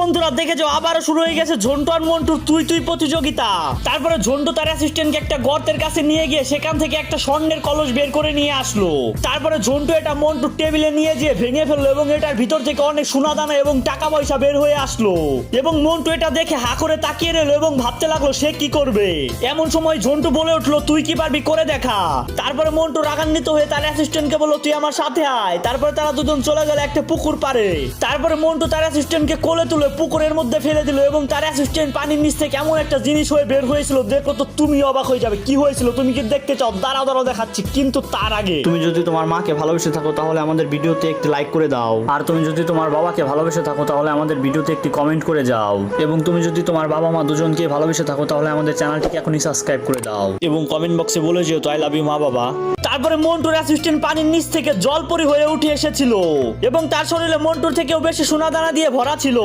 বন্ধুরা দেখে যাও আবারও শুরু হয়ে গেছে ঝন্টু আর মন্টুর তুই তুই প্রতিযোগিতা। তারপরে ঝন্টু তার অ্যাসিস্ট্যান্টকে একটা গর্তের কাছে নিয়ে গিয়ে সেখান থেকে একটা স্বর্ণের কলস বের করে নিয়ে আসলো। তারপরে ঝন্টু এটা মন্টুর টেবিলে নিয়ে যেয়ে ভেঙে ফেললো এবং এটার ভিতর থেকে অনেক সোনাদানা এবং টাকা পয়সা বের হয়ে আসলো। এবং মন্টু এটা দেখে হা করে তাকিয়ে রইল এবং ভাবতে লাগলো সে কি করবে। এমন সময় ঝন্টু বলে উঠলো তুই কি পারবি করে দেখা। তারপরে মন্টু রাগান্বিত হয়ে তার অ্যাসিস্ট্যান্টকে বললো তুই আমার সাথে আয়। তারপরে তারা দুজন চলে গেল একটা পুকুর পাড়ে। তারপরে মন্টু তার অ্যাসিস্ট্যান্টকে কোলে তুলে পুকুরের মধ্যে ফেলে দিল এবং তার অ্যাসিস্ট্যান্ট পানির নিচ থেকে এমন একটা জিনিস হয়ে বের হয়েছিল দেখো তো তুমি অবাক হয়ে যাবে। কি হয়েছিল তুমি কি দেখতে চাও? দাঁড়াও দাঁড়াও দেখাচ্ছি, কিন্তু তার আগে তুমি যদি তোমার মাকে ভালোবেসে থাকো তাহলে আমাদের ভিডিওতে একটি লাইক করে দাও। আর তুমি যদি তোমার বাবাকে ভালোবেসে থাকো তাহলে আমাদের ভিডিওতে একটি কমেন্ট করে যাও। এবং তুমি যদি তোমার বাবা মা দুজনকে ভালোবেসে থাকো তাহলে আমাদের চ্যানেলটিকে এখনই সাবস্ক্রাইব করে দাও এবং কমেন্ট বক্সে বলে যেও আই লাভ ইউ মা বাবা। তারপরে মন্টুর অ্যাসিস্ট্যান্ট পানির নিচ থেকে জলপরি হয়ে উঠে এসেছিল এবং তার শরীরে মন্টুর থেকেও বেশি সোনাদানা দিয়ে ভরা ছিল।